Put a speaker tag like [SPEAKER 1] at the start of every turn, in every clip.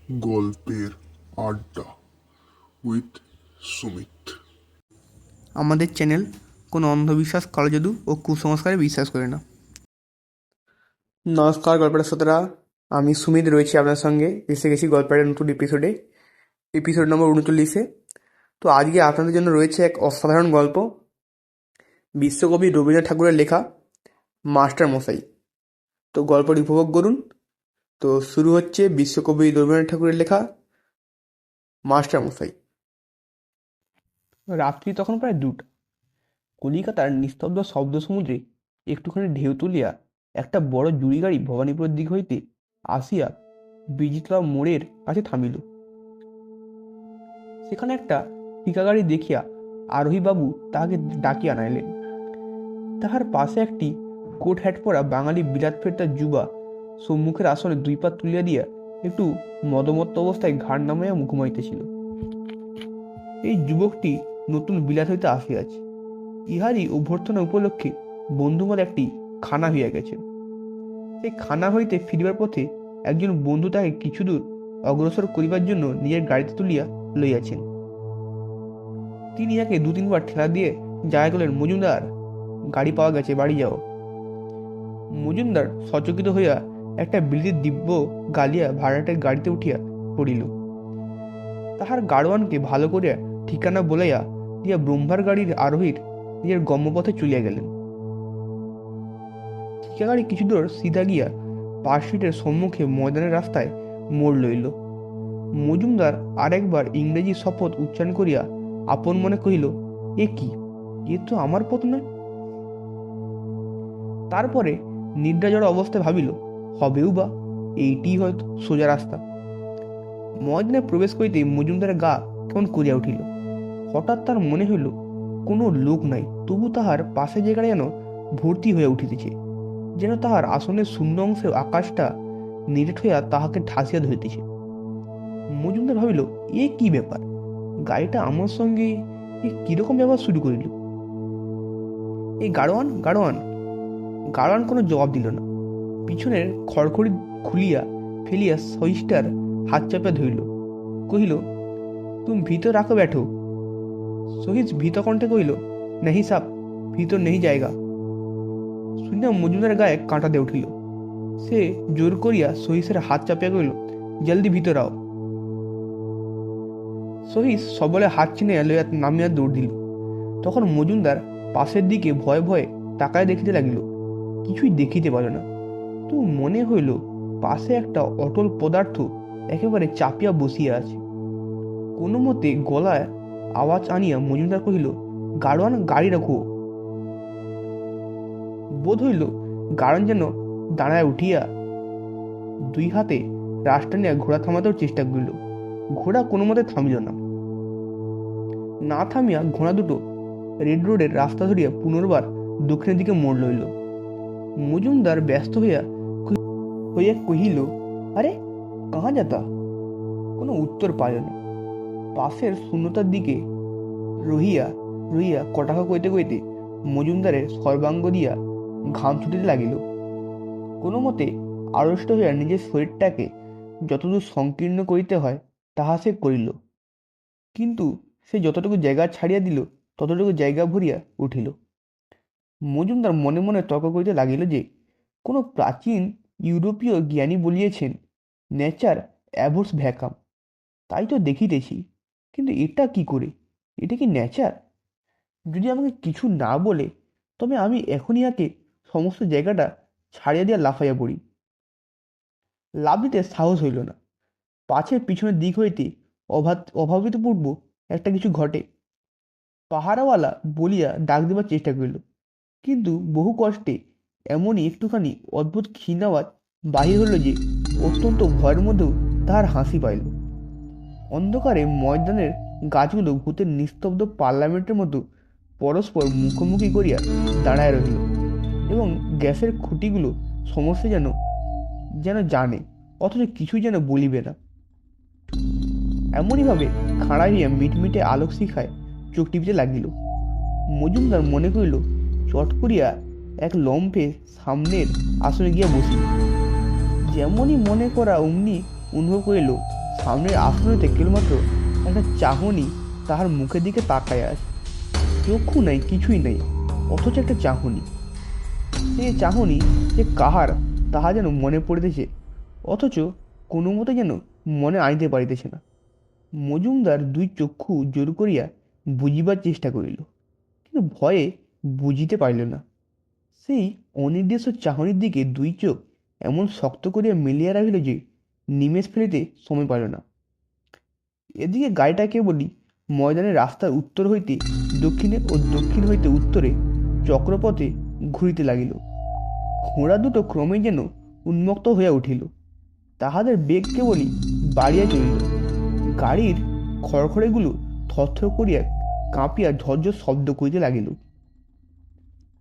[SPEAKER 1] গল্পের আড্ডা উইথ সুমিত।
[SPEAKER 2] আমাদের চ্যানেল কোনো অন্ধবিশ্বাস, কালজাদু ও কুসংস্কারে বিশ্বাস করে না। নমস্কার গল্পের শ্রোতারা, আমি সুমিত রয়েছি আপনার সঙ্গে। এসে গেছি গল্পের নতুন এপিসোড নম্বর 39-এ। তো আজকে আপনাদের জন্য রয়েছে এক অসাধারণ গল্প, বিশ্বকবি রবীন্দ্রনাথ ঠাকুরের লেখা মাস্টার মশাই। তো গল্পটি উপভোগ করুন। তো শুরু হচ্ছে বিশ্বকবি রবীন্দ্রনাথ ঠাকুরের লেখা মাস্টার মশাই। রাত্রি তখন প্রায় 2টা। কলিকাতার নিস্তব্ধ শব্দ সমুদ্রে একটুখানি ঢেউ তুলিয়া একটা বড় জুড়ি গাড়ি ভবানীপুরের দিক হইতে আসিয়া বিজিতলা মোড়ের কাছে থামিল। সেখানে একটা টিকা গাড়ি দেখিয়া আরোহীবাবু তাহাকে ডাকিয়া আনাইলেন। তাহার পাশে একটি কোট হ্যাট পরা বাঙালি বিলাত ফেরতা যুবা সম্মুখের আসনে 2 পা তুলিয়া দিয়া একটু মদমত্ত অবস্থায় ঘাড় নামাইয়া ঘুমাইতেছিল। এই যুবকটি নতুন বিলাত হইতে আসিয়াছে। ইহারই অভ্যর্থনা উপলক্ষে বন্ধুমার একটি খানা হইয়া গেছে। সেই খানা হইতে ফিরিবার পথে একজন বন্ধু তাকে কিছু দূর অগ্রসর করিবার জন্য নিজের গাড়িতে তুলিয়া লইয়াছেন। তিনি ইহাকে 2-3 বার ঠেলা দিয়ে জায়গা করলেন, মজুমদার, গাড়ি পাওয়া গেছে, বাড়ি যাও। মজুমদার সচকিত হইয়া একটা বিলিতির দিব্য গালিয়া ভাড়াটের গাড়িতে উঠিয়া পড়িল। তাহার গাড়োয়ানকে ভালো করিয়া ঠিকানা বলাইয়া দিয়া ব্রহ্মার গাড়ির আরোহীর নিজের গম্যপথে চলিয়া গেলেন। ঠিকা গাড়ি কিছু দূর সিধা গিয়া পার্কস্ট্রিটের সম্মুখে ময়দানের রাস্তায় মোড় লইল। মজুমদার আরেকবার ইংরেজি শপথ উচ্চারণ করিয়া আপন মনে কহিল, এ কি, এ তো আমার পথ নয়। তারপরে নিদ্রাজড় অবস্থায় ভাবিল, হবেও বা, এইটিই হয়তো সোজা রাস্তা। ময়দানে প্রবেশ করিতেই মজুমদারের গা কেমন করিয়া উঠিল। হঠাৎ তার মনে হইল কোনো লোক নাই, তবু তাহার পাশে জায়গাটা যেন ভর্তি হইয়া উঠিতেছে, যেন তাহার আসনের শূন্য অংশে আকাশটা নিরেট হইয়া তাহাকে ঠাসিয়া ধরিতেছে। মজুমদার ভাবিল, এ কি ব্যাপার, গাড়িটা আমার সঙ্গে এ কিরকম ব্যবহার শুরু করিল। এই গাড়োয়ান গাড়োয়ান গাড়োয়ান কোনো জবাব দিল না। পিছনের খড়খড়ি খুলিয়া ফেলিয়া সহিষ্টার হাত চাপিয়া ধরিল, কহিল, তুমি ভিতর রাখো ব্যাঠো। সহিস ভীত কণ্ঠে কহিল, নেহি সাব, ভিতর নেই জায়গা। শুনিয়া মজুমদারের গায়ে কাঁটা দিয়ে উঠিল। সে জোর করিয়া সহিসের হাত চাপিয়া কহিল, জলদি ভিতর আও। সহিস সবলে হাত চিনিয়া লইয়া নামিয়া দৌড় দিল। তখন মজুমদার পাশের দিকে ভয়ে ভয়ে তাকায় দেখিতে লাগিল, কিছুই দেখিতে পারল না। তো মনে হইল পাশে একটা অটল পদার্থ একেবারে চাপিয়া বসিয়া আছে। কোনো মতে গলায় আওয়াজ আনিয়া মজুমদার কহিল, গাড়োয়ান, গাড়ি রাখো। বোধ হইল গাড়োয়ান যেন দাঁড়ায় উঠিয়া 2 হাতে রাশ টানিয়া ঘোড়া থামাতেও চেষ্টা করিল। ঘোড়া কোনো মতে থামিল না থামিয়া ঘোড়া দুটো রেড রোডের রাস্তা ধরিয়া পুনর্বার দক্ষিণের দিকে মোড় লইল। মজুমদার ব্যস্ত হইয়া কহিল, আরে কাহা যাতা? কোনো উত্তর পাইল না। পাশের শূন্যতার দিকে রহিয়া রহিয়া কটাক্ষ কইতে কইতে মজুমদারের সর্বাঙ্গ দিয়া ঘাম ছুটিতে লাগিল। কোনো মতে আড়ষ্ট হইয়া নিজের শরীরটাকে যতদূর সংকীর্ণ করিতে হয় তাহা সে করিল, কিন্তু সে যতটুকু জায়গা ছাড়িয়া দিল ততটুকু জায়গা ভরিয়া উঠিল। মজুমদার মনে মনে তর্ক করিতে লাগিল যে, কোনো প্রাচীন ইউরোপীয় জ্ঞানী বলিয়েছেন, নেচার অ্যাভোর্স ভ্যাকাম। তাই তো দেখিতেছি, কিন্তু এটা কি করে, এটা কি নেচার? যদি আমাকে কিছু না বলে তবে আমি এখনই ইহাকে সমস্ত জায়গাটা ছাড়িয়া দিয়া লাফাইয়া পড়ি। লাফ দিতে সাহস হইল না। পাছের পিছনের দিক হইতে অভাবিতপূর্ব একটা কিছু ঘটে। পাহারাওয়ালা বলিয়া ডাক দেবার চেষ্টা করিল, কিন্তু বহু কষ্টে এমনই একটুখানি অদ্ভুত ক্ষীণ আওয়াজ বাহির হইল যে অত্যন্ত ভয়ের মধ্যেও তাহার হাসি পাইল। অন্ধকারে ময়দানের গাছগুলো ভূতের নিস্তব্ধ পার্লামেন্টের মতো পরস্পর মুখোমুখি করিয়া দাঁড়ায় রহিল, এবং গ্যাসের খুঁটিগুলো সমস্ত যেন যেন জানে, অথচ কিছুই যেন বলিবে না। এমনইভাবে খাড়া হইয়া মিটমিটে আলোক শিখায় চোখ টিপিতে লাগিল। মজুমদার মনে করিল, চট করিয়া এক লম্ফে সামনের আসনে গিয়া বসিল। যেমনই মনে করা অমনি অনুভব করিল সামনের আসনতে কেবলমাত্র একটা চাহনি তাহার মুখের দিকে তাকায় আছে। চক্ষু নাই, কিছুই নাই, অথচ একটা চাহনি। সে চাহনি যে কাহার তাহা যেন মনে পড়িতেছে, অথচ কোনো মতে যেন মনে আনিতে পারিতেছে না। মজুমদার দুই চক্ষু জোর করিয়া বুঝিবার চেষ্টা করিল, কিন্তু ভয়ে বুঝিতে পারিল না। সেই অনির্দিষ্ট চাহনির দিকে দুই চোখ এমন শক্ত করিয়া মিলিয়া রাখিল যে নিমেষ ফেলিতে সময় পাইল না। এদিকে গাড়িটা কেবলই ময়দানের রাস্তার উত্তর হইতে দক্ষিণে ও দক্ষিণ হইতে উত্তরে চক্রপথে ঘুরিতে লাগিল। ঘোড়া দুটো ক্রমে যেন উন্মুক্ত হইয়া উঠিল, তাহাদের বেগ কেবলই বাড়িয়া চলিল। গাড়ির খড়খড়েগুলো থরথর করিয়া কাঁপিয়া ঝরঝর শব্দ করিতে লাগিল।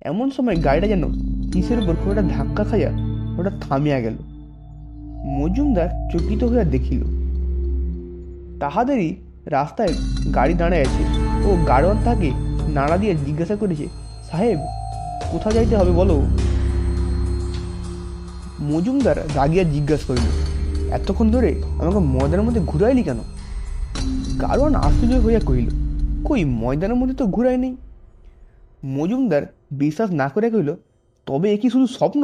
[SPEAKER 2] এমন সময় গাড়িটা যেন কিসের উপর খুব একটা ধাক্কা খাইয়া ওটা থামিয়া গেল। মজুমদার চকিত হইয়া দেখিল, তাহাদেরই রাস্তায় গাড়ি দাঁড়ায় আছে ও গাড়োয়ান তাকে নাড়া দিয়ে জিজ্ঞাসা করেছে, সাহেব, কোথা যাইতে হবে বলো? মজুমদার রাগিয়া জিজ্ঞাসা করিল, এতক্ষণ ধরে আমাকে ময়দানের মধ্যে ঘুরাইলি কেন? গাড়োয়ান আশ্চর্য হইয়া কহিল, কই, ময়দানের মধ্যে তো ঘুরাই নেই। মজুমদার বিশ্বাস না করে কহিল, তবে এ কি শুধু স্বপ্ন?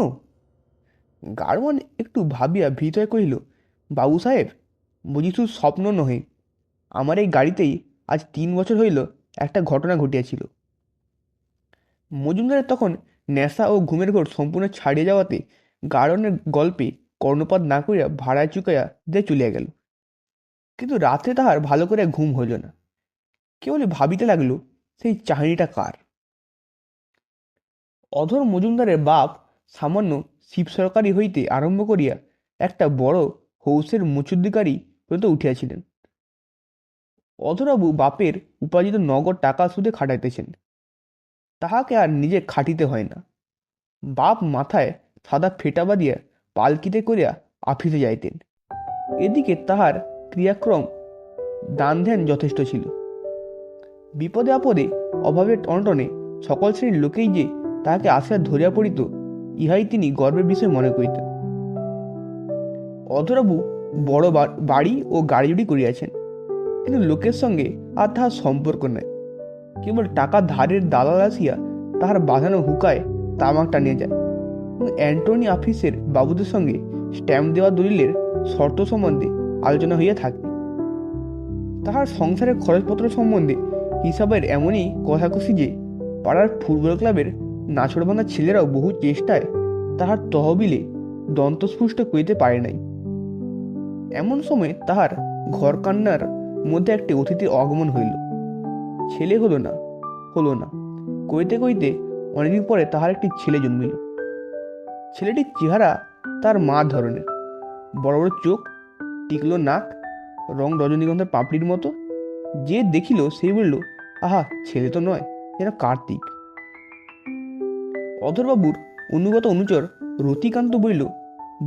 [SPEAKER 2] গাড়োয়ান একটু ভাবিয়া ভীত হয়ে কহিল, বাবু সাহেব, বুঝি শুধু স্বপ্ন নহে, আমার এই গাড়িতেই আজ 3 বছর হইল একটা ঘটনা ঘটিয়াছিল। মজুমদারের তখন নেশা ও ঘুমের ঘোর সম্পূর্ণ ছাড়িয়ে যাওয়াতে গাড়োয়ানের গল্পে কর্ণপাত না করিয়া ভাড়ায় চুকাইয়া দিয়ে চলিয়া গেল। কিন্তু রাত্রে তাহার ভালো করে ঘুম হইল না। কেবলই ভাবিতে লাগলো, সেই চাহনিটা কার? অধর মজুমদারের বাপ সামান্য শিব সরকারি হইতে আরম্ভ করিয়া একটা বড় হৌসের মুচুদ্দিকারী পর্যন্ত উঠিয়াছিলেন। অধরবাবু বাপের উপার্জিত নগদ টাকা সুদে খাটাইতেছেন, তাহাকে আর নিজে খাটিতে হয় না। বাপ মাথায় সাদা ফেটা বাঁধিয়া পালকিতে করিয়া আফিসে যাইতেন। এদিকে তাহার ক্রিয়াক্রম দান ধ্যান যথেষ্ট ছিল। বিপদে আপদে অভাবে অনটনে সকল শ্রেণীর লোকেই যে তাহাকে আশা ধরিয়া পড়িত, ইহাই তিনি গর্বের বিষয় মনে করিতেন। অধরবাবু বড় বাড়ি ও গাড়ি জুড়ি করিয়াছেন, কিন্তু লোকের সঙ্গে আর তাহার সম্পর্ক নাই। কেবল টাকা ধারের দালাল আসিয়া তাহার বাঁধানো হুকায় তামাক টানিয়া যায়। অ্যান্টনি অফিসের বাবুদের সঙ্গে স্ট্যাম্প দেওয়া দলিলের শর্ত সম্বন্ধে আলোচনা হইয়া থাকে। তাহার সংসারের খরচপত্র সম্বন্ধে হিসাবের এমনই কষাকষি যে পাড়ার ফুটবল ক্লাবের নাছড়বান্ধা ছেলেরাও বহু চেষ্টায় তাহার তহবিলে দন্তস্পুষ্ট করিতে পারে নাই। এমন সময় তাহার ঘরকান্নার মধ্যে একটি অতিথির আগমন হইল। ছেলে হলো না কইতে কইতে অনেকদিন পরে তাহার একটি ছেলে জন্মিল। ছেলেটির চেহারা তার মা ধরনের, বড় বড় চোখ, টিকলো নাক, রং রজনীগন্ধার পাপড়ির মতো। যে দেখিল সে বলল, আহা, ছেলে তো নয়, এরা কার্তিক। অধরবাবুর অনুগত অনুচর রতিকান্ত বলিল,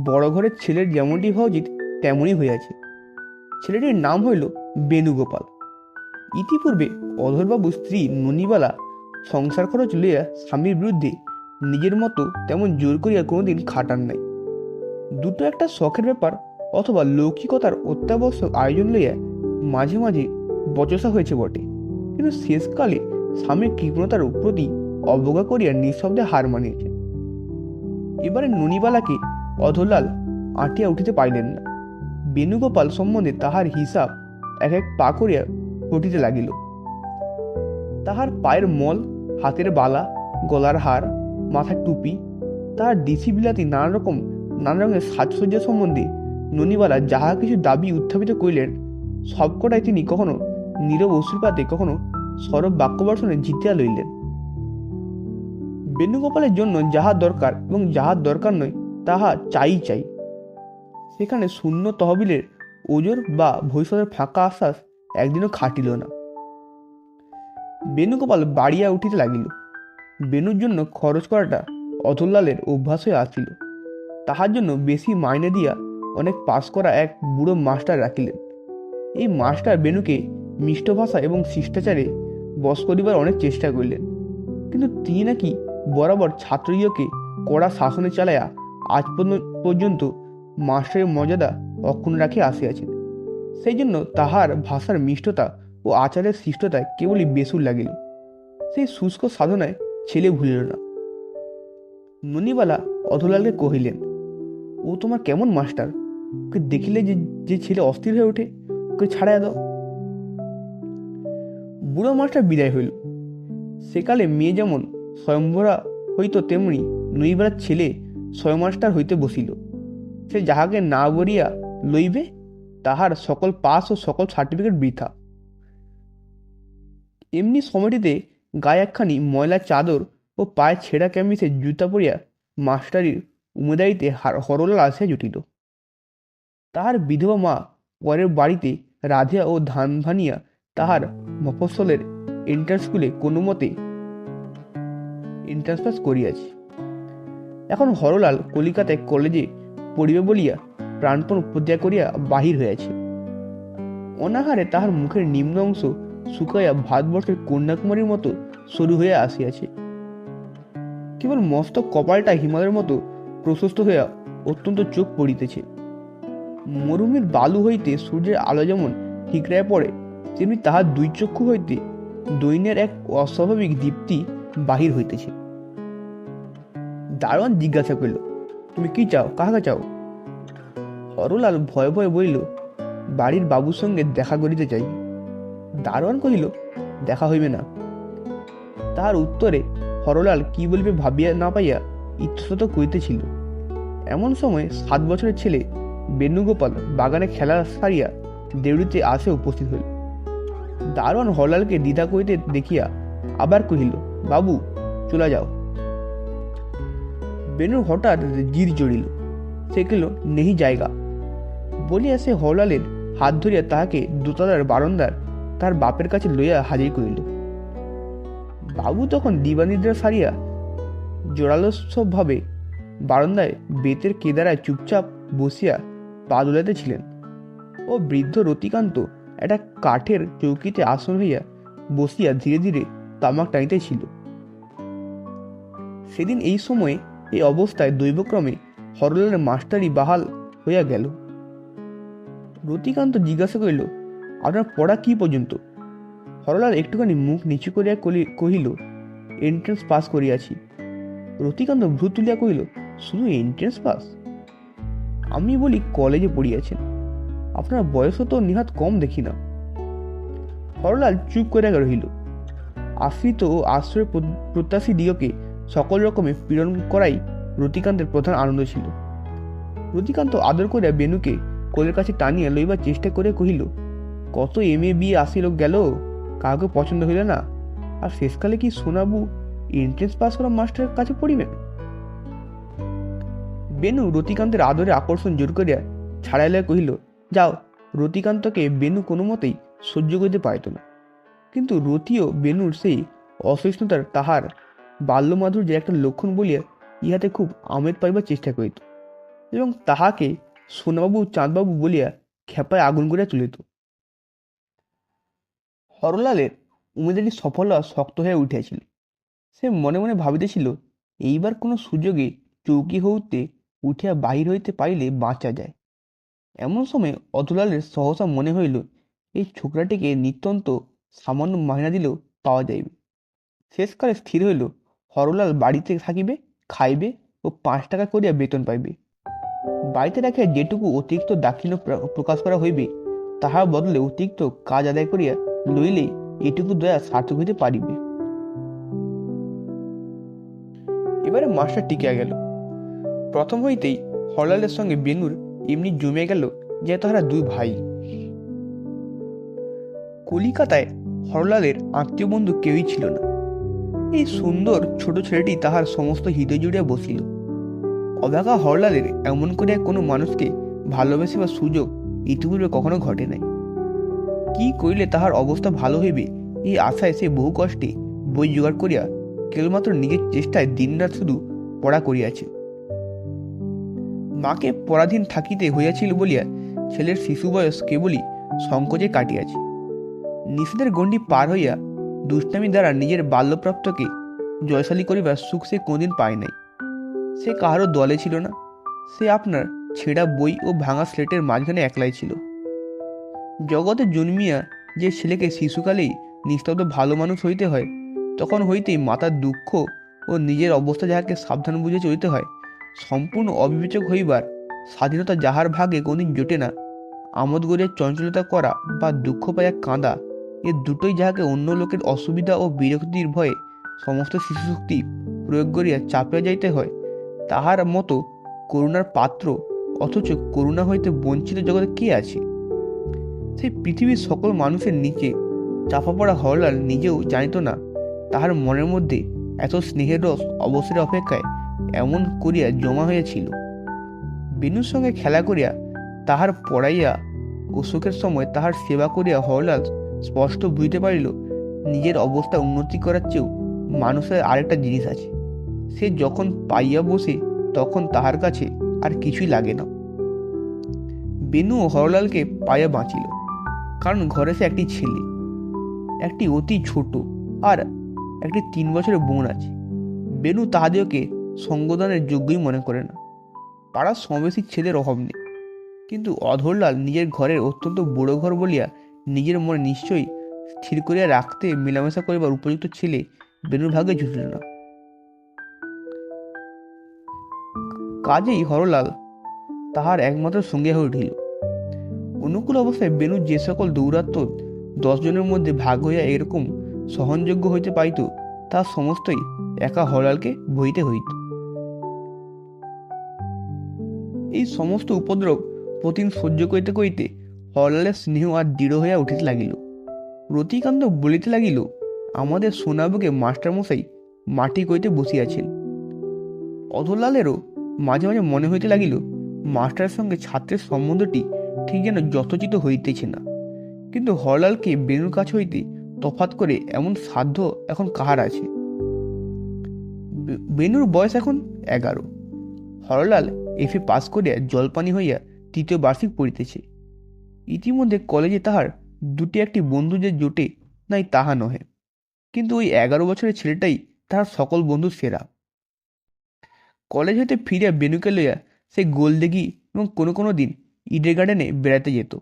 [SPEAKER 2] বড় ঘরের ছেলের যেমনটি হওয়া উচিত তেমনই হইয়াছে। ছেলেটির নাম হইল বেণুগোপাল। ইতিপূর্বে অধরবাবুর স্ত্রী ননিবালা সংসার খরচ লইয়া স্বামীর বিরুদ্ধে নিজের মতো তেমন জোর করিয়া কোনোদিন খাটান নাই। দুটো একটা শখের ব্যাপার অথবা লৌকিকতার অত্যাবশ্যক আয়োজন লইয়া মাঝে মাঝে বচসা হয়েছে বটে, কিন্তু শেষকালে স্বামীর কৃপণতার প্রতি অবজ্ঞা করিয়া নিঃশব্দে হার মানিয়েছে। এবারে ননিবালাকে অধরলাল আঁটিয়া উঠিতে পারিলেন না। বেণুগোপাল সম্বন্ধে তাহার হিসাব এক এক পা করিয়া ঘটিতে লাগিল। তাহার পায়ের মল, হাতের বালা, গলার হার, মাথার টুপি, তাহার দেশি বিলাতি নানা রঙের সাজসজ্জা সম্বন্ধে ননিবালা যাহা কিছু দাবি উত্থাপিত করিলেন, সবকটাই তিনি কখনো নীরব অশ্রুপাতে, কখনো সরব বাক্যবর্ষণে জিতিয়া লইলেন। বেণুগোপালের জন্য যাহা দরকার এবং যাহা দরকার নয় তাহা চাই। সেখানে শূন্য তহবিলের ওজর বা ভবিষ্যতের ফাঁকা আশ্বাস একদিনও খাটিল না। বেণুগোপাল বাড়িয়া উঠিতে লাগিল। বেণুর জন্য খরচ করাটা অধরলালের অভ্যাস হয়ে আসছিল। তাহার জন্য বেশি মাইনে দিয়া অনেক পাস করা এক বুড়ো মাস্টার রাখিলেন। এই মাস্টার বেণুকে মিষ্ট ভাষা এবং শিষ্টাচারে বশ করিবার অনেক চেষ্টা করিলেন, কিন্তু তিনি নাকি বরাবর ছাত্রীয়কে কড়া শাসনে চালাইয়া আজ পর্যন্ত মাস্টারের মর্যাদা অক্ষুণ্ণ রাখিয়া আসিয়াছেন। সেই জন্য তাহার ভাষার মিষ্টতা ও আচারের শিষ্টতায় কেবলই বেসুর লাগিল। সেই শুষ্ক সাধনায় ছেলে ভুলিল না। ননিবালা অধলালকে কহিলেন, ও তোমার কেমন মাস্টার? ওকে দেখিলে যে যে ছেলে অস্থির হয়ে ওঠে, ওকে ছাড়াইয়া দাও। বুড়ো মাস্টার বিদায় হইল। সেকালে মেয়ে যেমন স্বয়ম্ভরা হইত, তেমনি নইবেলার ছেলে স্বয়মাস্টার হইতে বসিল। সে যাহাকে না বলিয়া লইবে, তাহার সকল পাস ও সকল সার্টিফিকেট বৃথা। এমনি সময়টিতে গায়ে একখানি ময়লা চাদর ও পায়ে ছেঁড়া ক্যামিসের জুতা পরিয়া মাস্টারির উমেদারিতে হরলাল আসিয়া জুটিল। তাহার বিধবা মা পরের বাড়িতে রাধিয়া ও ধান ভানিয়া তাহার মফস্বলের এন্ট্রান্স স্কুলে কোনো মতে এন্ট্রান্স পাস করিয়াছে। এখন হরলাল কলিকাতায় কলেজে পড়িবে বলিয়া প্রাণপণ প্রতিজ্ঞা করিয়া বাহির হইয়াছে। অনাহারে তাহার মুখের নিম্ন অংশ শুকাইয়া ভারতবর্ষের কন্যাকুমারীর মতো সরু হইয়া আসিয়াছে। কেবল মস্তক কপালটা হিমালয়ের মতো প্রশস্ত হইয়া অত্যন্ত চোখ পড়িতেছে। মরুভূমির বালু হইতে সূর্যের আলো যেমন ঠিকরাইয়া পড়ে, তেমনি তাহার দুই চক্ষু হইতে দৈন্যের এক অস্বাভাবিক দীপ্তি বাহির হইতেছে। দারোয়ান জিজ্ঞাসা করিল, তুমি কি চাও? কাহাকে চাও? হরলাল ভয়ে ভয়ে বলিল, বাড়ির বাবুর সঙ্গে দেখা করিতে চাই। দারোয়ান কহিল, দেখা হইবে না। তাহার উত্তরে হরলাল কি বলিবে ভাবিয়া না পাইয়া ইতস্তত করিতেছিল। এমন সময় 7 বছরের ছেলে বেণুগোপাল বাগানে খেলা সারিয়া দেউড়িতে আসে উপস্থিত হইল। দারোয়ান হরলালকে দ্বিধা করিতে দেখিয়া আবার কহিল, বাবু চলে যাও। বেণুর হঠাৎ জিদ চড়িল। সে কহিল, নেহি জায়গা বলিয়া সে হরলালের হাত ধরিয়া তাহাকে দোতলার বারান্দার তার বাপের কাছে লইয়া হাজির করিল। বাবু তখন দিবানিদ্রা সারিয়া জোরালোৎসব ভাবে বারান্দায় বেতের কেদারায় চুপচাপ বসিয়া পা দোলাইতেছিলেন ও বৃদ্ধ রতিকান্ত একটা কাঠের চৌকিতে আসন হইয়া বসিয়া ধীরে ধীরে তামাক টানিতেছিল। সেদিন এই সময়ে এই অবস্থায় দৈবক্রমে হরলালের মাস্টারি বাহাল হইয়া গেল। রতিকান্ত জিজ্ঞাসা করিল, আপনার পড়া কি পর্যন্ত? হরলাল একটুখানি মুখ নিচু করিয়া কহিল, এন্ট্রেন্স পাস করিয়াছি। রতিকান্ত ভ্রু তুলিয়া কহিল, শুধু এন্ট্রেন্স পাস? আমি বলি কলেজে পড়িয়াছেন, আপনার বয়সও তো নিহাত কম দেখি না। হরলাল চুপ করিয়া রহিল। আশ্রিত ও আশ্রয় প্রত্যাশী দিগকে সকল রকমে পীড়ন করাই রতিকান্তের প্রধান আনন্দ ছিল। রতিকান্ত আদর করিয়া বেণুকে কোলের কাছে টানিয়া লইবার চেষ্টা করে কহিল, কত MA BA আসিল গেল, কাউকে পছন্দ হইল না, আর শেষকালে কি শোনাবু এন্ট্রেন্স পাস করা মাস্টারের কাছে পড়িবেন? বেণু রতিকান্তের আদরে আকর্ষণ জোর করিয়া ছাড়াইলে কহিল, যাও। রতিকান্তকে বেণু কোনো মতেই সহ্য করিতে পারিত না, কিন্তু রতিও বেণুর সেই অসহিষ্ণুতার তাহার বাল্যমাধুর্যের একটা লক্ষণ বলিয়া ইহাতে খুব আমেদ পাইবার চেষ্টা করিত এবং তাহাকে সোনাবাবু চাঁদবাবু বলিয়া খেপায় আগুন করিয়া তুলিত। হরলালের উমেদারি সফলতা শক্ত হয়ে উঠিয়াছিল। সে মনে মনে ভাবিতেছিল, এইবার কোনো সুযোগে চৌকি হইতে উঠিয়া বাহির হইতে পারিলে বাঁচা যায়। এমন সময় অধলালের সহসা মনে হইল, এই ছোকরাটিকে নিত্যন্ত সামান্য মাহিনা দিলেও পাওয়া যাইবে। শেষকালে স্থির হইল, হরলাল বাড়িতে থাকিবে, খাইবে ও 5 টাকা করিয়া বেতন পাইবে। বাড়িতে রাখিয়া যেটুকু অতিরিক্ত দাক্ষিণ্য প্রকাশ করা হইবে, তাহার বদলে অতিরিক্ত কাজ আদায় করিয়া লইলেই এটুকু দয়া সার্থক হইতে পারিবে। এবারে মাসটা টিকিয়া গেল। প্রথম হইতেই হরলালের সঙ্গে বেণুর এমনি জমে গেল যে তাহারা 2 ভাই। কলিকাতায় হরলালের আত্মীয় বন্ধু কেউই ছিল না। এই সুন্দর ছোট ছেলেটি তাহার সমস্ত হৃদয় জুড়িয়া বসিল। অবাকা হরলালের এমন করিয়া কোনো মানুষকে ভালোবাসিবার সুযোগ ইতিপূর্বে কখনো ঘটে নাই। কি করিলে তাহার অবস্থা ভালো হইবে এই আশায় সে বহু কষ্টে বই জোগাড় করিয়া কেবলমাত্র নিজের চেষ্টায় দিনরাত শুধু পড়া করিয়াছে। মাকে পরাধীন থাকিতে হইয়াছিল বলিয়া ছেলের শিশু বয়স কেবলই সংকোচে কাটিয়াছে। নিষেধের গণ্ডি পার হইয়া দুষ্টামি দ্বারা নিজের বাল্যপ্রাপ্তকে জয়শালী করিবার সুখ সে কোনদিন পায় নাই। সে কাহারও দলে ছিল না। সে আপনার ছেঁড়া বই ও ভাঙা স্লেটের মাঝখানে একলাই ছিল। জগতে জন্মিয়া যে ছেলেকে শিশুকালেই নিস্তব্ধ ভালো মানুষ হইতে হয়, তখন হইতেই মাতার দুঃখ ও নিজের অবস্থা যাহাকে সাবধান বুঝে চলিতে হয়, সম্পূর্ণ অবিবেচক হইবার স্বাধীনতা যাহার ভাগে কোনদিন জোটে না, আমোদ করিয়া চঞ্চলতা করা বা দুঃখ পাইয়া কাঁদা, এ দুটোই যাহাকে অন্য লোকের অসুবিধা ও বিরক্তির ভয়ে সমস্ত শিশুশক্তি প্রয়োগ করিয়া চাপিয়া যাইতে হয়, তাহার মতো করুণার পাত্র অথচ করুণা হইতে বঞ্চিত জগতে কে আছে? সেই পৃথিবীর সকল মানুষের নিচে চাপা পড়া হরলাল নিজেও জানিত না তাহার মনের মধ্যে এত স্নেহের রস অবসরের অপেক্ষায় এমন করিয়া জমা হইয়াছিল। বেণুর সঙ্গে খেলা করিয়া তাহার পড়াইয়া অসুখের সময় তাহার সেবা করিয়া হরলাল স্পষ্ট বুঝিতে পারিল নিজের অবস্থা উন্নতি করার চেয়েও মানুষের আরেকটা জিনিস আছে, সে যখন পাইয়া বসে তখন তাহার কাছে আর কিছুই লাগে না। বেণু ও হরলালকে পাইয়া বাঁচিল, কারণ ঘরে সে একটি ছেলে, একটি অতি ছোট আর একটি 3 বছরের বোন আছে। বেণু তাহাদিওকে সঙ্গদানের যোগ্যই মনে করে না। পাড়ার সমবেশী ছেলের অভাব নেই, কিন্তু অধরলাল নিজের ঘরের অত্যন্ত বড় ঘর বলিয়া নিজের মনে নিশ্চয়ই স্থির করিয়া রাখতে মেলামেশা করিবার উপযুক্ত ছেলে বেণুর ভাগ্যে জুটিল না। কাজেই হরলাল তাহার একমাত্র সঙ্গী হয়ে উঠিল। অনুকূল অবস্থায় বেণু যে সকল দৌরাত্ম 10 জনের মধ্যে ভাগ হইয়া এরকম সহনযোগ্য হইতে পাইত, তা সমস্তই একা হরলালকে বইতে হইত। এই সমস্ত উপদ্রব প্রতিদিন সহ্য করিতে করিতে হরলালের স্নেহ আর দৃঢ় হইয়া উঠিতে লাগিল। রতিকান্ত বলিতে লাগিল, আমাদের সোনাবুকে মাস্টারমশাই মাটি কইতে বসিয়াছেন। অধরলালেরও মাঝে মাঝে মনে হইতে লাগিল মাস্টারের সঙ্গে ছাত্রের সম্বন্ধটি ঠিক যেন যথোচিত হইতেছে না। কিন্তু হরলালকে বেণুর কাছ হইতে তফাৎ করে এমন সাধ্য এখন কাহার আছে? বেণুর বয়স এখন 11। হরলাল এফএ পাস করিয়া জলপানি হইয়া 3য় বার্ষিক পড়িতেছে। ইতিমধ্যে কলেজে তাহার দুটি একটি বন্ধু যে জোটে নাই তাহা নহে, কিন্তু ওই 11 বছরের ছেলেটাই তাহার সকল বন্ধুর সেরা। কলেজ হইতে ফিরিয়া বেণুকে লইয়া সে গোলদিঘি এবং কোনো কোনো দিন ইডেন গার্ডেনে বেড়াইতে যেত।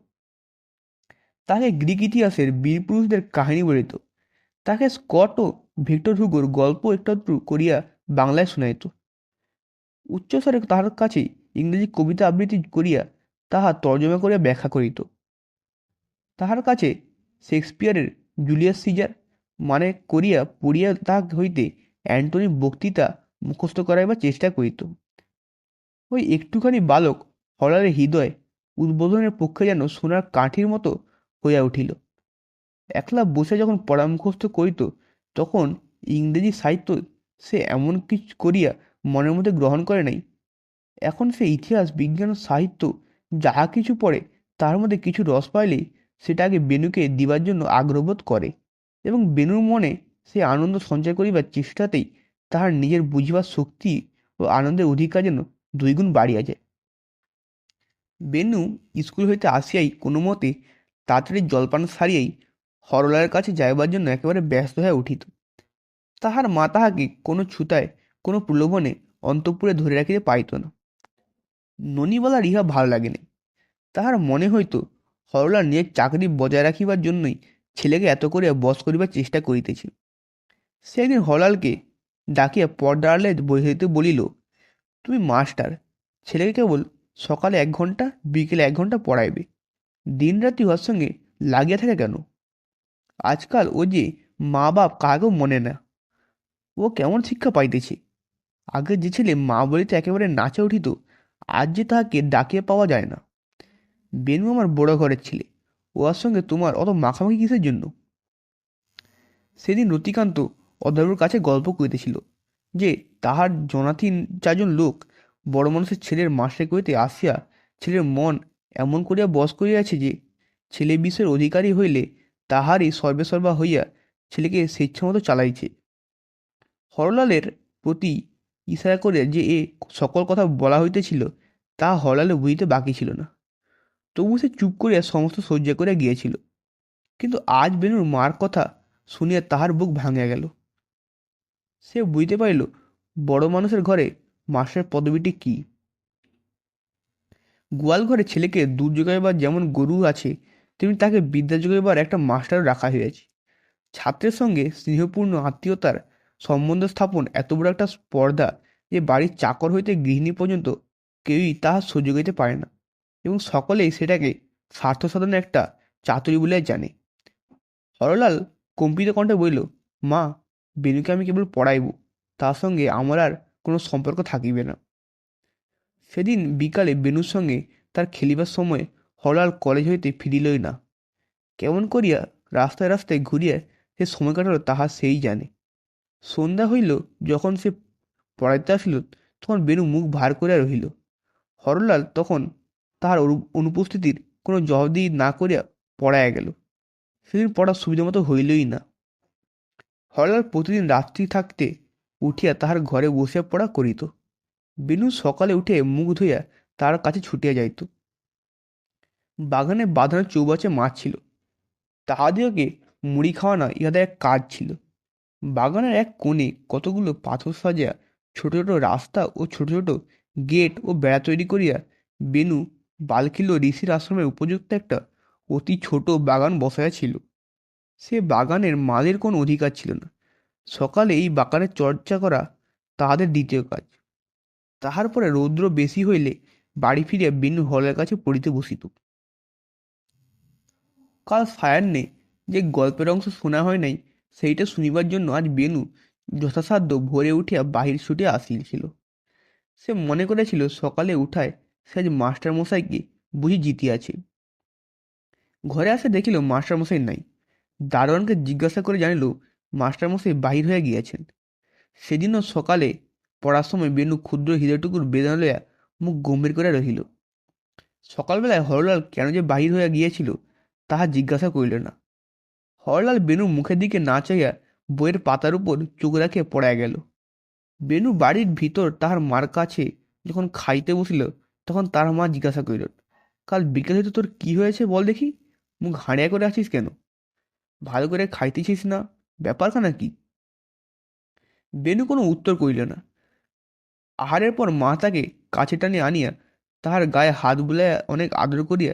[SPEAKER 2] তাকে গ্রিক ইতিহাসের বীর পুরুষদের কাহিনী বলিত, তাকে স্কট ও ভিক্টর হুগোর গল্প একটু একটু করিয়া বাংলায় শুনাইত। উচ্চস্বরে তাহার কাছে ইংরেজি কবিতা আবৃত্তি করিয়া তাহা তর্জমা করিয়া ব্যাখ্যা করিত। তাহার কাছে শেক্সপিয়ারের জুলিয়াস সিজার মানে করিয়া পড়িয়া তাহা হইতে অ্যান্টনির বক্তৃতা মুখস্থ করাইবার চেষ্টা করিত। ওই একটুখানি বালক হরলালের হৃদয় উদ্বোধনের পক্ষে যেন সোনার কাঠির মতো হইয়া উঠিল। একলা বসে যখন পড়া মুখস্থ করিত, তখন ইংরেজি সাহিত্য সে এমন কিছু করিয়া মনের মধ্যে গ্রহণ করে নাই। এখন সে ইতিহাস, বিজ্ঞান ও সাহিত্য যাহা কিছু পড়ে তার মধ্যে কিছু রস পাইলেই সেটা আগে বেণুকে দিবার জন্য আগ্রহবোধ করে, এবং বেণুর মনে সে আনন্দ সঞ্চয় করিবার চেষ্টাতেই তাহার নিজের বুঝিবার শক্তি ও আনন্দের অধিকার যেন 2 গুণ বাড়িয়া যায়। বেণু স্কুল হইতে আসিয়াই কোনো মতে তাড়াতাড়ি জলপান সারিয়াই হরলালের কাছে যাইবার জন্য একেবারে ব্যস্ত হইয়া উঠিত। তাহার মা তাহাকে কোনো ছুতায়, কোনো প্রলোভনে অন্তঃপুরে ধরে রাখিতে পাইত না। ননিবালার ইহা ভালো লাগেনি। তাহার মনে হইত হরলাল নিজের চাকরি বজায় রাখিবার জন্যই ছেলেকে এত করিয়া বশ করিবার চেষ্টা করিতেছে। সে একদিন হরলালকে ডাকিয়া পর্দার আড়ালে বসিতে বলিল, তুমি মাস্টার, ছেলেকে কেবল সকালে 1 ঘন্টা, বিকেলে 1 ঘন্টা পড়াইবে, দিন রাত্রি ওর সঙ্গে লাগিয়া থাকে কেন? আজকাল ও যে মা বাপ কাকেও মনে না, ও কেমন শিক্ষা পাইতেছে? আগে যে ছেলে মা বলিতে একেবারে নাচে উঠিত, আজ যে তাহাকে ডাকিয়া পাওয়া যায় না। বেণু আমার বড় ঘরের ছেলে, ওর সঙ্গে তোমার অত মাখামাখি কিসের জন্য? সেদিন রতিকান্ত অধ্যাপকের কাছে গল্প করিতেছিল যে তাহার জনাতিন 4 জন লোক বড় মানুষের ছেলের মাস্টারি করিতে আসিয়া ছেলের মন এমন করিয়া বশ করিয়াছে যে ছেলে বিষয়ের অধিকারী হইলে তাহারই সর্বেসর্বা হইয়া ছেলেকে স্বেচ্ছামতো চালাইছে। হরলালের প্রতি ইশারা করিয়া যে এ সকল কথা বলা হইতেছিল, তাহা হরলালে বুঝিতে বাকি ছিল না। তবু সে চুপ করিয়া সমস্ত সহ্য করিয়া গিয়েছিল। কিন্তু আজ বেণুর মার কথা শুনিয়া তাহার বুক ভাঙিয়া গেল। সে বুঝিতে পারিল বড় মানুষের ঘরে মাস্টারের পদবিটি কি। গোয়াল ঘরে ছেলেকে দুধ জোগাইবার যেমন গরু আছে, তেমনি তাকে বিদ্যা যোগাইবার একটা মাস্টারও রাখা হয়েছে। ছাত্রের সঙ্গে স্নেহপূর্ণ আত্মীয়তার সম্বন্ধ স্থাপন এত বড় একটা স্পর্ধা যে বাড়ির চাকর হইতে গৃহিণী পর্যন্ত কেউই তাহা সহ্য করিতে পারে না, এবং সকলেই সেটাকে স্বার্থ সাধনের একটা চাতুরী বলে জানে। হরলাল কম্পিত কণ্ঠে বলিল, মা, বেণুকে আমি কেবল পড়াইব, তার সঙ্গে আমার আর কোনো সম্পর্ক থাকিবে না। সেদিন বিকালে বেণুর সঙ্গে তার খেলিবার সময় হরলাল কলেজ হইতে ফিরিলই না। কেমন করিয়া রাস্তায় রাস্তায় ঘুরিয়া সে সময় কাটাল তাহা সেই জানে। সন্ধ্যা হইল, যখন সে পড়াইতে আসিল তখন বেণু মুখ ভার করিয়া রহিল। হরলাল তখন তাহার অনুপস্থিতির কোনো জবাবদিহি না করিয়া পড়াইয়া গেল। সেদিন পড়া সুবিধা মতো হইলই না। হরলাল প্রতিদিন রাত্রি থাকতে উঠিয়া তাহার ঘরে বসিয়া পড়া করিত। বেণু সকালে উঠে মুখ ধুইয়া তার কাছে ছুটিয়া যাইত। বাগানে বাঁধানো চৌবাচ্চে মাছ ছিল, তাহাদিওকে মুড়ি খাওয়ানো ইহাদের এক কাজ ছিল। বাগানের এক কোণে কতগুলো পাথর সাজিয়া ছোট ছোট রাস্তা ও ছোট ছোট গেট ও বেড়া তৈরি করিয়া বেণু বালকিল ঋষির আশ্রমের উপযুক্ত একটা অতি ছোট বাগান বসাইয়াছিল। সে বাগানের মালির কোনো অধিকার ছিল না। সকালে এই বাগানের চর্চা করা তাহাদের দ্বিতীয় কাজ। তাহার পরে রৌদ্র বেশি হইলে বাড়ি ফিরিয়া বেণু হলের কাছে পড়িতে বসিত। কাল সায়াহ্নে যে গল্পের অংশ শোনা হয় নাই, সেইটা শুনিবার জন্য আজ বেণু যথাসাধ্য ভোরে উঠিয়া বাহির ছুটিয়া আসিয়াছিল। সে মনে করেছিল সকালে উঠায় সে আজ মাস্টার মশাইকে বুঝি জিতিয়াছে। ঘরে আসে দেখিল মাস্টার মশাই নাই। দারোয়ানকে জিজ্ঞাসা করে জানিল মাস্টার মশাই বাহির হইয়া গিয়াছেন। সেদিনও সকালে পড়ার সময় বেণু ক্ষুদ্র হৃদয়টুকুর বেদনা লইয়া মুখ গম্ভীর করে রহিল। সকালবেলায় হরলাল কেন যে বাহির হইয়া গিয়েছিল তাহা জিজ্ঞাসা করিল না। হরলাল বেণুর মুখের দিকে না চাইয়া বইয়ের পাতার উপর চোখ রাখিয়া পড়াইয়া গেল। বেণু বাড়ির ভিতর তাহার মার কাছে যখন খাইতে বসিল তখন তার মা জিজ্ঞাসা করিল, কাল বিকেল হইতে তোর কি হয়েছে বল দেখি, মুখ হাঁড়িয়া করে আছিস কেন? ভালো করে খাইতেছিস না? ব্যাপারখানা কি? বেণু কোনো উত্তর করিল না। আহারের পর মা তাকে কাছে টানিয়া আনিয়া তাহার গায়ে হাত বুলাইয়া অনেক আদর করিয়া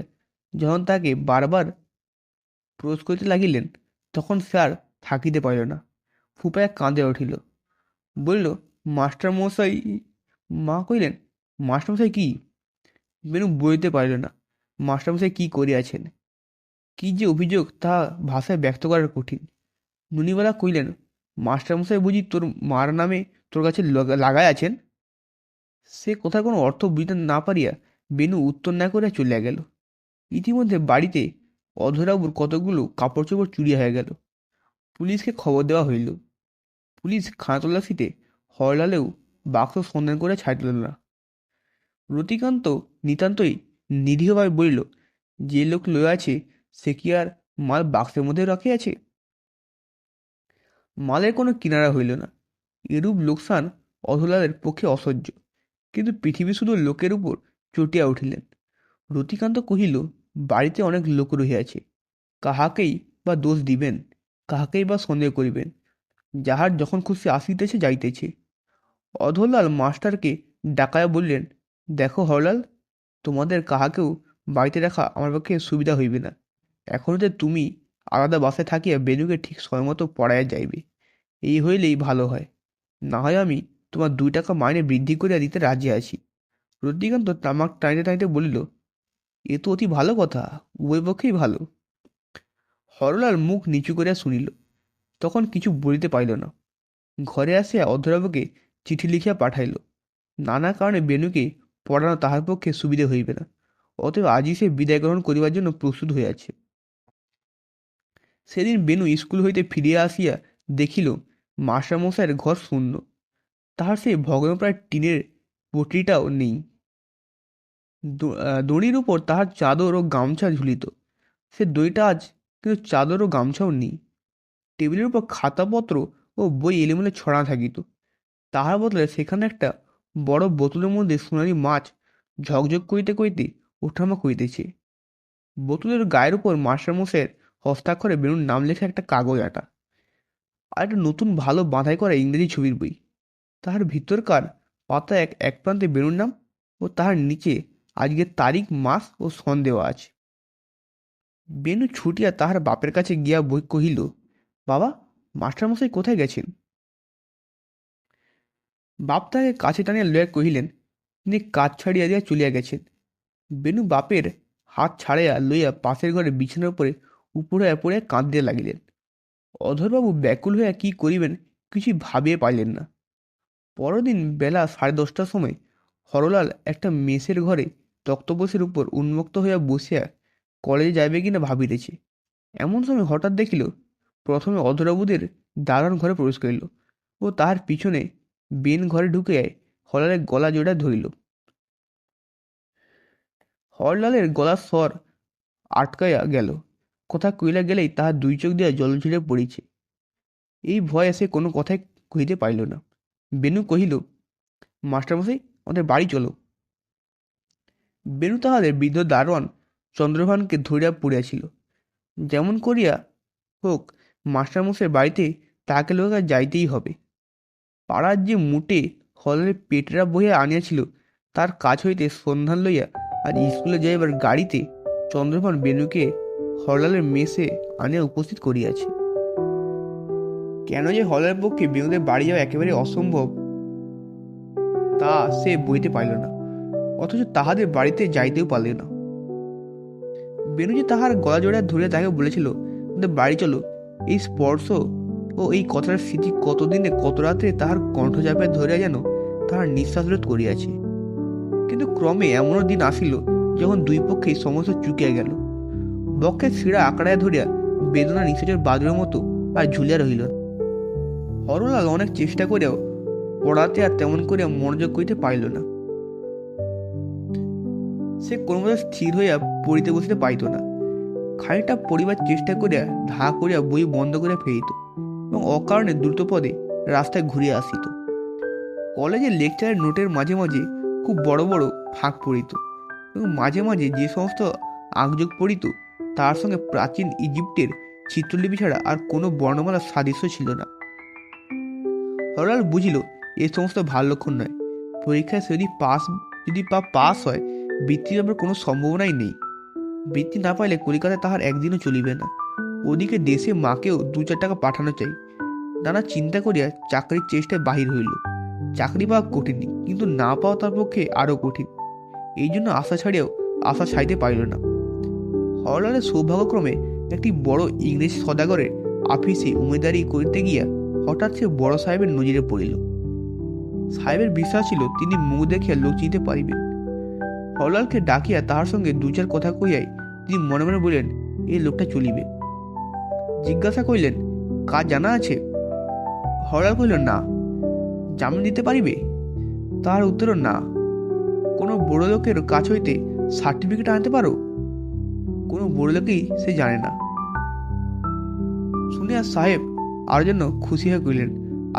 [SPEAKER 2] যখন তাকে বারবার প্রোধ করিতে লাগিলেন, তখন সে আর থাকিতে পারিল না, ফুপাইয়া কাঁদিয়া উঠিল। বলিল, মাস্টার মশাই। মা কহিলেন, মাস্টারমশাই কি? বেণু বলিতে পারিল না মাস্টারমশাই কি করিয়াছেন। কি যে অভিযোগ তাহা ভাষায় ব্যক্ত করার কঠিন। ননিবালা কহিলেন, মাস্টারমশাই বুঝি তোর মার নামে তোর কাছে লাগাই আছেন? সে কথার কোনো অর্থ বুঝতে না পারিয়া বেণু উত্তর না করিয়া চলিয়া গেল। ইতিমধ্যে বাড়িতে অধরাবুর কতগুলো কাপড় চোপড় চুরি হয়ে গেল। পুলিশকে খবর দেওয়া হইল। পুলিশ খানাতল্লাসিতে হরলালেও বাক্স সন্ধান করে ছাড়িল না। রতিকান্ত নিতান্তই নিরীহভাবে বলিল, যে লোক লইয়াছে সে কি আর মাল বাক্সের মধ্যে রাখিয়াছে? মালের কোনো কিনারা হইল না। এরূপ লোকসান অধলালের পক্ষে অসহ্য, কিন্তু পৃথিবী শুধু লোকের উপর চটিয়া উঠিলেন। রতিকান্ত কহিল, বাড়িতে অনেক লোক রহিয়াছে, কাহাকেই বা দোষ দিবেন, কাহাকেই বা সন্দেহ করিবেন? যাহার যখন খুশি আসিতেছে যাইতেছে। অধরলাল মাস্টারকে ডাকাইয়া বললেন, দেখো হরলাল, তোমাদের কাহাকেও বাড়িতে রাখা আমার পক্ষে সুবিধা হইবে না। এখন হতে তুমি আলাদা বাসায় থাকিয়া বেণুকে ঠিক সময় মতো পড়াইয়া যাইবে। এই হইলেই ভালো হয়। না হয় আমি তোমার 2 টাকা মাইনে বৃদ্ধি করিয়া দিতে রাজি আছি। রতিকান্ত তামাক টানিতে টানিতে বলিল, এ তো অতি ভালো কথা, উভয় পক্ষেই ভালো। হরলাল মুখ নিচু করিয়া শুনিল, তখন কিছু বলিতে পারিল না। ঘরে আসিয়া অধরবাবুকে চিঠি লিখিয়া পাঠাইল। নানা কারণে বেণুকে পড়ানো তাহার পক্ষে সুবিধে হইবে না, অতএব আজই সে বিদায় গ্রহণ করিবার জন্য প্রস্তুত হইয়াছে। সেদিন বেণু স্কুল হইতে ফিরিয়া আসিয়া দেখিল মাস্টারমশাইয়ের ঘর শূন্য। তাহার সেই ভগ্নপ্রায় টিনের পটরিটাও নেই। দড়ির উপর তাহার চাদর ও গামছা ঝুলিত। সে দড়িটা আজ কিন্তু চাদর ও গামছাও নেই। টেবিলের উপর খাতাপত্র ও বই এলোমেলো ছড়ানো থাকিত। তাহার বদলে সেখানে একটা বড় বোতলের মধ্যে সোনালি মাছ ঝকঝক করিতে করিতে ওঠানামা করিতেছে। বোতলের গায়ের উপর মাস্টারমশাইয়ের হস্তাক্ষরে বেণুর নাম লেখা একটা কাগজ আটা, আর একটা নতুন ভালো বাঁধাই করা ইংরেজি ছবির বই। তাহার ভিতরকার পাতা এক প্রান্তে বেণুর নাম ও তাহার নিচে আজকের তারিখ, মাস ও সন দেওয়া আছে। বেনু ছুটিয়া তাহার বাপের কাছে গিয়া বই কহিল, বাবা, মাস্টারমশাই কোথায় গেছেন? বাপ তাকে কাছে টানিয়া লইয়া কহিলেন, তিনি কাজ ছাড়িয়া দিয়া চলিয়া গেছেন। বেনু বাপের হাত ছাড়াইয়া লইয়া পাশের ঘরে বিছানার উপরে উপরে পড়িয়া কাঁদিতে লাগিলেন। অধরবাবু ব্যাকুল হইয়া কি করিবেন কিছুই ভাবিয়া পাইলেন না। পরদিন বেলা 10:30টার সময় হরলাল একটা মেসের ঘরে তক্তপোষের উপর উন্মুক্ত হইয়া বসিয়া কলেজে যাইবে কিনা ভাবিতেছে। এমন সময় হঠাৎ দেখিল, প্রথমে অধরবাবুদের দারোয়ান ঘরে প্রবেশ করিল ও তাহার পিছনে বেন ঘরে ঢুকিয়া হরলালের গলা জড়াইয়া ধরিল। হরলালের গলার স্বর আটকাইয়া গেল। কথা কইলা গেলেই তাহার দুই চোখ দিয়া জল ঝরে পড়িছে। এই ভয়ে সে কোনো কথাই কহিতে পারিল না। বেনু কহিল, মাস্টারমশাই, আমাদের বাড়ি চলো। বেনু তাহাদের বৃদ্ধ দারোয়ান চন্দ্রভানকে ধরিয়া পড়িয়াছিল। যেমন করিয়া হোক মাস্টারমশাইয়ের বাড়িতে তাহাকে লইয়া যাইতেই হবে। পাড়ার যে মুটে হলের পেটরা বহিয়া আনিয়াছিল, তার কাছ হইতে সন্ধান লইয়া আজ স্কুলে যাইবার গাড়িতে চন্দ্রভান বেনুকে হরলালের মেসে আনিয়া উপস্থিত করিয়াছে। কেন যে হলের পক্ষে বেনুদের বাড়ি যাওয়া একেবারে অসম্ভব তা সে বইতে পারিল না, অথচ তাহাদের বাড়িতে যাইতেও পারল না। বেনু যে তাহার গলা জড়াইয়া ধরিয়া তাকে বলেছিল, আমাদের বাড়ি চলো, এই স্পর্শ ও এই কথার স্মৃতি কতদিনে কত রাত্রে তাহার কণ্ঠ চাপিয়া ধরিয়া যেন তাহার নিঃশ্বাস রোধ করিয়াছে। কিন্তু ক্রমে এমনও দিন আসিল যখন দুই পক্ষেই সমস্ত চুকিয়া গেল। বক্ষের শিরা আঁকড়াইয়া ধরিয়া বেদনা নিঃশ্বাসের বাদুরের মতো আর ঝুলিয়া রহিল। হরলাল অনেক চেষ্টা করিয়াও পড়াতে আর তেমন করিয়া মনোযোগ করিতে পারিল না। সে কোনোমতে স্থির হইয়া পড়িতে বসিতে পারিত না। খানিকটা পড়িবার চেষ্টা করিয়া ধা করিয়া বই বন্ধ করিয়া ফেরিত এবং অকারণে দ্রুতপদে রাস্তায় ঘুরিয়া আসিত। কলেজের লেকচারের নোটের মাঝে মাঝে খুব বড় বড় ফাঁক পড়িত এবং মাঝে মাঝে যে সমস্ত আঁকযোগ পড়িত তার সঙ্গে প্রাচীন ইজিপ্টের চিত্রলিপি ছাড়া আর কোনো বর্ণমালার সাদৃশ্য ছিল না। হরলাল বুঝিল এ সমস্ত ভালো লক্ষণ নয়। পরীক্ষায় সে যদি পাস হয়, বৃত্তি পাবার কোনো সম্ভাবনাই নেই। বৃত্তি না পাইলে কলিকাতায় তাহার একদিনও চলিবে না। ওদিকে দেশে মাকেও 2-4 টাকা পাঠানো চাই। নানা চিন্তা করিয়া চাকরির চেষ্টায় বাহির হইল। চাকরি পাওয়া কঠিন, কিন্তু না পাওয়া তার পক্ষে আরও কঠিন। এই জন্য আশা ছাড়িয়াও আশা ছাইতে পারিল না। হরলালের সৌভাগ্যক্রমে একটি বড় ইংরেজি সদাগরের আফিসে উমেদারি করিতে গিয়া হঠাৎ সে বড় সাহেবের নজিরে পড়িল। সাহেবের বিশ্বাস ছিল তিনি মুখ দেখিয়া লোক চিনতে পারিবেন। হরলালকে ডাকিয়া তাহার সঙ্গে 2-4 কথা কইয়াই তিনি মনে মনে বলিলেন, এই লোকটা চলিবে। জিজ্ঞাসা করিলেন, কাজ জানা আছে? হরলাল কহিল, না। জামিন দিতে পারিবে? তাহার উত্তরও না। কোনো বড় লোকের কাছ হইতে সার্টিফিকেট আনতে পারো? কোনো বড় লোকই সে জানে না। শুনিয়া সাহেব আরো যেন খুশি হয়ে কহিলেন,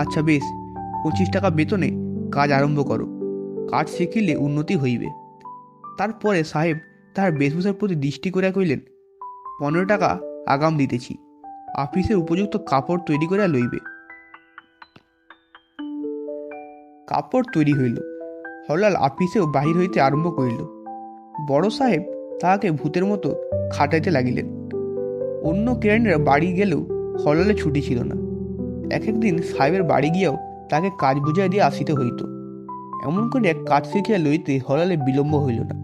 [SPEAKER 2] আচ্ছা বেশ, 25 টাকা বেতনে কাজ আরম্ভ করো। কাজ শিখিলে উন্নতি হইবে। তারপরে সাহেব তাহার বেশভূষার প্রতি দৃষ্টি করিয়া কহিলেন, 15 টাকা আগাম দিতেছি। আফিসের উপযুক্ত কাপড় তৈরি করিয়া লইবে। কাপড় তৈরি হইল। হরলাল আফিসেও বাহির হইতে আরম্ভ করিল। বড় সাহেব তাহাকে ভূতের মতো খাটাইতে লাগিলেন। অন্য কেরানিরা বাড়ি গেলেও হরলালের ছুটি ছিল না। এক একদিন সাহেবের বাড়ি গিয়াও তাকে কাজ বুঝাইয়া দিয়ে আসিতে হইত। এমন করে কাজ শিখিয়া লইতে হরলালের বিলম্ব হইল না।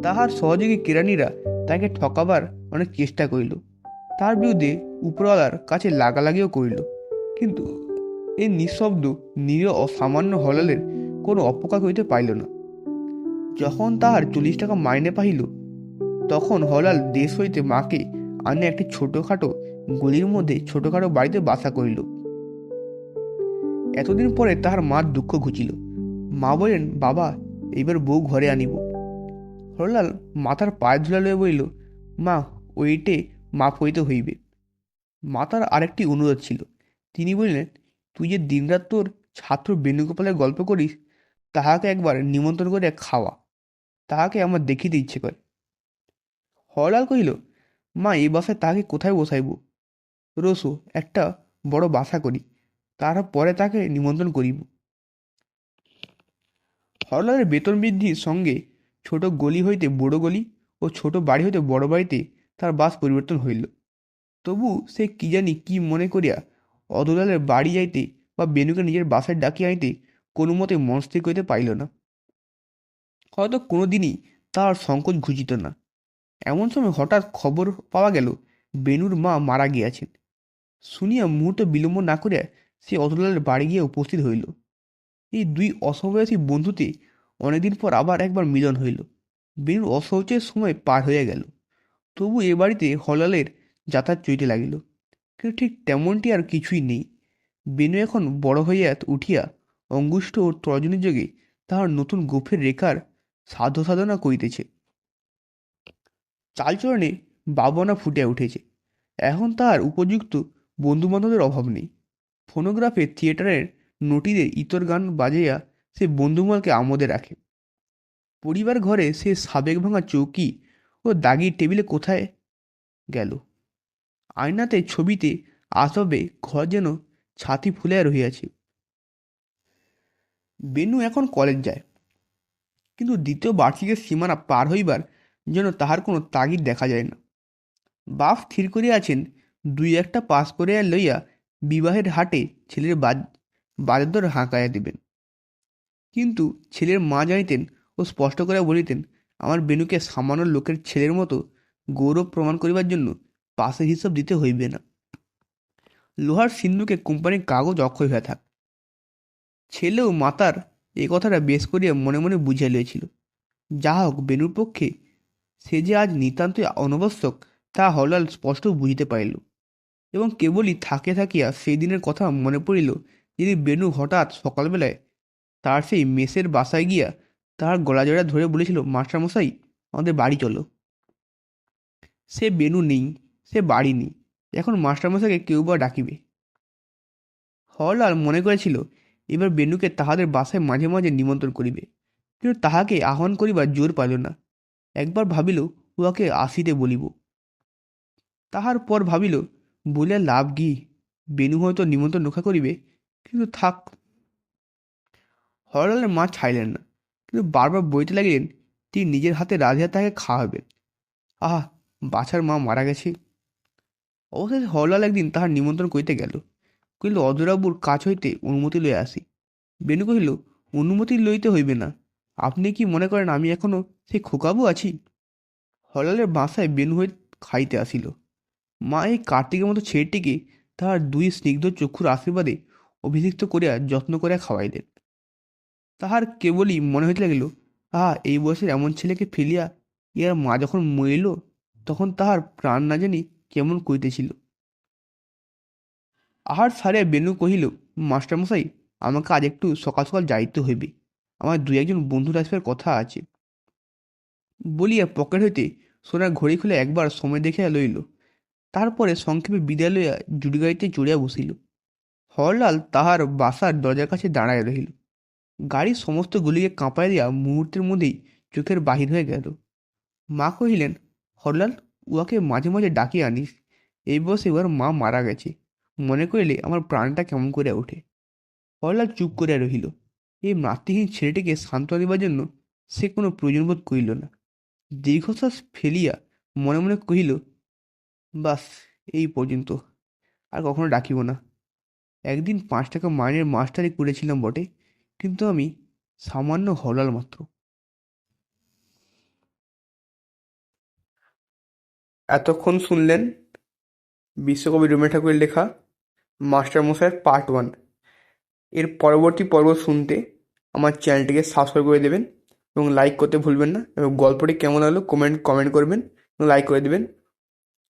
[SPEAKER 2] তাহার সহযোগী কেরানিরা তাকে ঠকাবার অনেক চেষ্টা করিল। তার বিরুদ্ধে উপরওয়ালার কাছে লাগালাগিও করিল, কিন্তু এই নিঃশব্দ নিরীহ অসামান্য হরলালের কোনো অপকার হইতে পারিল না। যখন তাহার 40 টাকা মাইনে পাইল, তখন হরলাল দেশ হইতে মাকে আনিয়া একটি ছোটখাটো গলির মধ্যে ছোটখাটো বাড়িতে বাসা করিল। এতদিন পরে তাহার মার দুঃখ ঘুচিল। মা বলেন, বাবা, এইবার বউ ঘরে আনিব। হরলাল মাথার পায়ে ধুলা লইয়া বলিল, মা, ওইটে মাপ হইতে হইবে। মাতার আরেকটি অনুরোধ ছিল। তিনি বলিলেন, তুই যে দিনরাত তোর ছাত্র বেণুগোপালের গল্প করিস, তাহাকে একবার নিমন্ত্রণ করে খাওয়া। তাহাকে আমার দেখিতে ইচ্ছে করে। হরলাল কহিল, মা, এই বাসায় তাহাকে কোথায় বসাইব? রসু, একটা বড় বাসা করি, তারপরে তাকে নিমন্ত্রণ করিব। হরলালের বেতন বৃদ্ধির সঙ্গে ছোট গলি হইতে বড় গলি ও ছোট বাড়ি হইতে বড় বাড়িতে তার বাস পরিবর্তন হইল। তবু সে কি জানি কি মনে করিয়া অদলালের বাড়ি যাইতে বা বেণুকে নিজের বাসায় ডাকিয়া আনিতে কোনো মতে মন স্থির করিতে পারিল না। হয়তো কোনো দিনই তার সংকোচ ঘুচিত না। এমন সময় হঠাৎ খবর পাওয়া গেল বেণুর মা মারা গিয়াছেন। শুনিয়া মুহূর্ত বিলম্ব না করিয়া সে অদলালের বাড়ি গিয়া উপস্থিত হইল। এই দুই অসমবয়সী বন্ধুতে অনেকদিন পর আবার একবার মিলন হইল। বেণুর অশৌচের সময় পার হইয়া গেল, তবু এ বাড়িতে হলালের যাতায়াত চলিতে লাগিল। কিন্তু ঠিক তেমনটি আর কিছুই নেই। বেণু এখন বড় হইয়া উঠিয়া অঙ্গুষ্ঠ ও তর্জনী যোগে তাহার নতুন গোফের রেখার সাধ্য সাধনা করিতেছে। চালচরণে বাবনা ফুটিয়া উঠেছে। এখন তাহার উপযুক্ত বন্ধুবান্ধবের অভাব নেই। ফোনোগ্রাফে থিয়েটারের নটিদের ইতর গান বাজাইয়া সে বন্ধুমহলকে আমোদে রাখে। পরিবার ঘরে সে সাবেক ভাঙা চৌকি ও দাগির টেবিলে কোথায় গেল? আয়নাতে, ছবিতে, আসবে ঘর যেন ছাতি ফুলিয়া রহিয়াছে। বেনু এখন কলেজ যায়, কিন্তু দ্বিতীয় বার্ষিকের সীমানা পার হইবার যেন তাহার কোনো তাগিদ দেখা যায় না। বাপ স্থির করিয়াছেন দুই একটা পাস করিয়া লইয়া বিবাহের হাটে ছেলের বাজার দর হাঁকাইয়া দিবেন। কিন্তু ছেলের মা জানিতেন ও স্পষ্ট করে বলিতেন, আমার বেনুকে সামান্য লোকের ছেলের মতো গৌরব প্রমাণ করিবার জন্য পাসের হিসাব দিতে হইবে না। লোহার সিন্ধুকে কোম্পানির কাগজ অক্ষয় হইয়া থাক। ছেলেও মাতার এ কথাটা বেশ করিয়া মনে মনে বুঝিয়া লইয়াছিল। যা হোক, বেনুর পক্ষে সে যে আজ নিতান্তই অনবশ্যক তা হরলাল স্পষ্ট বুঝিতে পারিল, এবং কেবলই থাকিয়া সেই দিনের কথা মনে পড়িল যেদিন বেনু হঠাৎ সকালবেলায় তার সেই মেসের বাসায় গিয়া তাহার গলা জড়া ধরে বলেছিল, মাস্টারমশাই, আমাদের বাড়ি চলো। সে বেনু নেই, সে বাড়ি নেই, এখন মাস্টারমশাইকে কেউ বা ডাকিবে। হরলাল মনে করেছিল এবার বেনুকে তাহাদের বাসায় মাঝে মাঝে নিমন্ত্রণ করিবে, কিন্তু তাহাকে আহ্বান করিবার জোর পাইল না। একবার ভাবিল উহাকে আসিতে বলিব, তাহার পর ভাবিল বলিয়া লাভ কি, বেনু হয়তো নিমন্ত্রণ রক্ষা করিবে, কিন্তু থাক। হরলালের মা ছাইলেন না, কিন্তু বারবার বইতে লাগিলেন তিনি নিজের হাতে রাধিয়া তাকে খাওয়াবেন। আহা, বাছার মা মারা গেছে। অবশেষে হরলাল একদিন তাহার নিমন্ত্রণ করিতে গেল, কহিল অজরাবুর কাছ হইতে অনুমতি লইয়া আসি। বেনু কহিল, অনুমতি লইতে হইবে না, আপনি কি মনে করেন আমি এখনো সেই খোকাবু আছি? হরলালের বাসায় বেনু হয়ে খাইতে আসিল। মা এই কার্তিকের মতো ছেলেটিকে তাহার দুই স্নিগ্ধ চক্ষুর আশীর্বাদে অভিষিক্ত করিয়া যত্ন করিয়া খাওয়াইলেন। তাহার কেবলই মনে হইতে লাগিল, আহা, এই বয়সের এমন ছেলেকে ফেলিয়া ইহার মা যখন মরিল তখন তাহার প্রাণ না জানি কেমন করিতেছিল। আহার সারিয়া বেনু কহিল, মাস্টারমশাই, আমাকে আজ একটু সকাল সকাল যাইতে হইবে, আমার দুই একজন বন্ধুর আসবার কথা আছে। বলিয়া পকেট হইতে সোনার ঘড়ি খুলে একবার সময় দেখিয়া লইল। তারপরে সংক্ষেপে বিদায় লইয়া জুড়ি গাড়িতে চড়িয়া বসিল। হরলাল তাহার বাসার দরজার কাছে দাঁড়াইয়া রহিল। গাড়ির সমস্ত গুলিকে কাঁপাইয়া দিয়া মুহূর্তের মধ্যেই চোখের বাহির হয়ে গেল। মা কহিলেন, হরলাল, উহাকে মাঝে মাঝে ডাকিয়ে আনিস, এই বয়সে উহার মা মারা গেছে, মনে করিলে আমার প্রাণটা কেমন করে ওঠে। হরলাল চুপ করিয়া রহিল। এই মাতৃহীন ছেলেটিকে সান্ত্বনা দিবার জন্য সে কোনো প্রয়োজনবোধ করিল না। দীর্ঘশ্বাস ফেলিয়া মনে মনে কহিল, বাস, এই পর্যন্ত, আর কখনো ডাকিব না। একদিন 5 টাকা মাইনের মাস্টারি করেছিলাম বটে, কিন্তু আমি সামান্য হরলাল মাত্র। এতক্ষণ শুনলেন বিশ্বকবি রবীন্দ্রনাথ ঠাকুরের লেখা মাস্টারমশাইয়ের পার্ট 1। এর পরবর্তী পর্ব শুনতে আমার চ্যানেলটিকে সাবস্ক্রাইব করে দেবেন এবং লাইক করতে ভুলবেন না, এবং গল্পটি কেমন হলো কমেন্ট করবেন এবং লাইক করে দেবেন।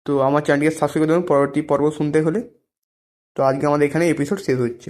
[SPEAKER 2] তো আমার চ্যানেলটিকে সাবস্ক্রাইব করে দেবেন পরবর্তী পর্ব শুনতে হলে। তো আজকে আমাদের এখানে এপিসোড শেষ হচ্ছে।